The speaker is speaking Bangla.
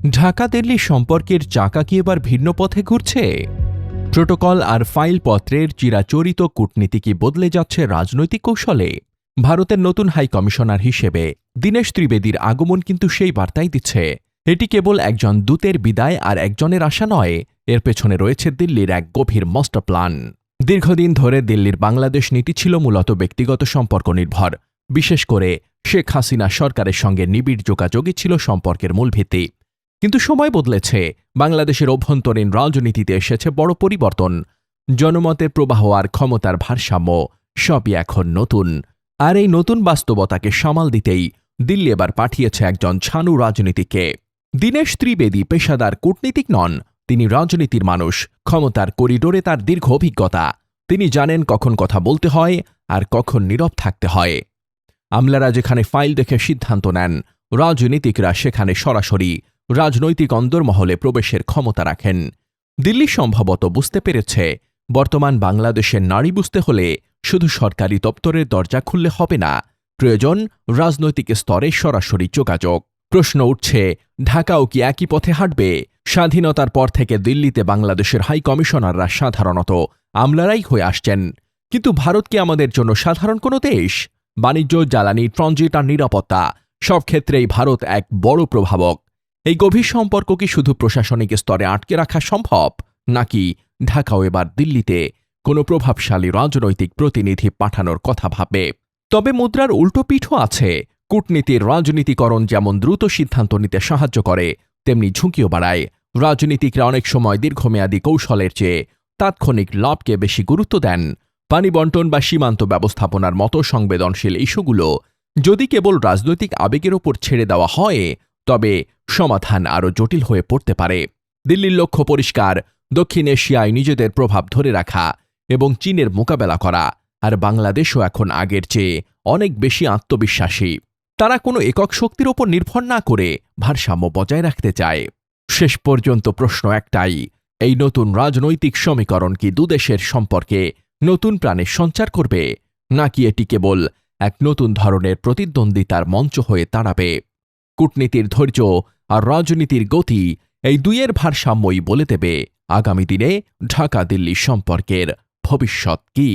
ঢাকা দিল্লি সম্পর্কের চাকা কি এবার ভিন্ন পথে ঘুরছে? প্রোটোকল আর ফাইলপত্রের চিরাচরিত কূটনীতি কি বদলে যাচ্ছে রাজনৈতিক কৌশলে? ভারতের নতুন হাই কমিশনার হিসেবে দীনেশ ত্রিবেদীর আগমন কিন্তু সেই বার্তাই দিচ্ছে। এটি কেবল একজন দূতের বিদায় আর একজনের আশা নয়, এর পেছনে রয়েছে দিল্লির এক গভীর মাস্টার প্ল্যান। দীর্ঘদিন ধরে দিল্লির বাংলাদেশ নীতি ছিল মূলত ব্যক্তিগত সম্পর্ক নির্ভর। বিশেষ করে শেখ হাসিনা সরকারের সঙ্গে নিবিড় যোগাযোগই ছিল সম্পর্কের মূল ভিত্তি। কিন্তু সময় বদলেছে, বাংলাদেশের অভ্যন্তরীণ রাজনীতিতে এসেছে বড় পরিবর্তন। জনমতের প্রবাহ আর ক্ষমতার ভারসাম্য সবই এখন নতুন। আর এই নতুন বাস্তবতাকে সামাল দিতেই দিল্লি এবার পাঠিয়েছে একজন ছানু রাজনীতিককে। দীনেশ ত্রিবেদী পেশাদার কূটনীতিক নন, তিনি রাজনীতির মানুষ। ক্ষমতার করিডোরে তার দীর্ঘ অভিজ্ঞতা। তিনি জানেন কখন কথা বলতে হয় আর কখন নীরব থাকতে হয়। আমলারা যেখানে ফাইল দেখে সিদ্ধান্ত নেন, রাজনীতিকরা সেখানে সরাসরি রাজনৈতিক অন্দরমহলে প্রবেশের ক্ষমতা রাখেন। দিল্লি সম্ভবত বুঝতে পেরেছে, বর্তমান বাংলাদেশের নারী বুঝতে হলে শুধু সরকারি দপ্তরের দরজা খুললে হবে না, প্রয়োজন রাজনৈতিক স্তরে সরাসরি যোগাযোগ। প্রশ্ন উঠছে, ঢাকাও কি একই পথে হাঁটবে? স্বাধীনতার পর থেকে দিল্লিতে বাংলাদেশের হাই কমিশনাররা সাধারণত আমলারাই হয়ে আসছেন। কিন্তু ভারত কি আমাদের জন্য সাধারণ কোনো দেশ? বাণিজ্য, জ্বালানি, ট্রানজিট আর নিরাপত্তা সব ক্ষেত্রেই ভারত এক বড় প্রভাবক। এই গভীর সম্পর্ক কি শুধু প্রশাসনিক স্তরে আটকে রাখা সম্ভব, নাকি ঢাকাও এবার দিল্লিতে কোনো প্রভাবশালী রাজনৈতিক প্রতিনিধি পাঠানোর কথা ভাববে? তবে মুদ্রার উল্টো পিঠও আছে। কূটনীতির রাজনীতিকরণ যেমন দ্রুত সিদ্ধান্ত নিতে সাহায্য করে, তেমনি ঝুঁকিও বাড়ায়। রাজনীতিকরা অনেক সময় দীর্ঘমেয়াদী কৌশলের চেয়ে তাৎক্ষণিক লাভকে বেশি গুরুত্ব দেন। পানি বণ্টন বা সীমান্ত ব্যবস্থাপনার মতো সংবেদনশীল ইস্যুগুলো যদি কেবল রাজনৈতিক আবেগের ওপর ছেড়ে দেওয়া হয়, তবে সমাধান আরও জটিল হয়ে পড়তে পারে। দিল্লির লক্ষ্য পরিষ্কার, দক্ষিণ এশিয়ায় নিজেদের প্রভাব ধরে রাখা এবং চীনের মোকাবেলা করা। আর বাংলাদেশও এখন আগের চেয়ে অনেক বেশি আত্মবিশ্বাসী। তারা কোনো একক শক্তির ওপর নির্ভর না করে ভারসাম্য বজায় রাখতে চায়। শেষ পর্যন্ত প্রশ্ন একটাই, এই নতুন রাজনৈতিক সমীকরণ কি দুদেশের সম্পর্কে নতুন প্রাণের সঞ্চার করবে, নাকি এটি কেবল এক নতুন ধরনের প্রতিদ্বন্দ্বিতার মঞ্চ হয়ে দাঁড়াবে? কূটনীতির ধৈর্য আর রাজনীতির গতি, এই দুইয়ের ভারসাম্যই বলে দেবে আগামী দিনে ঢাকা দিল্লি সম্পর্কের ভবিষ্যৎ কী।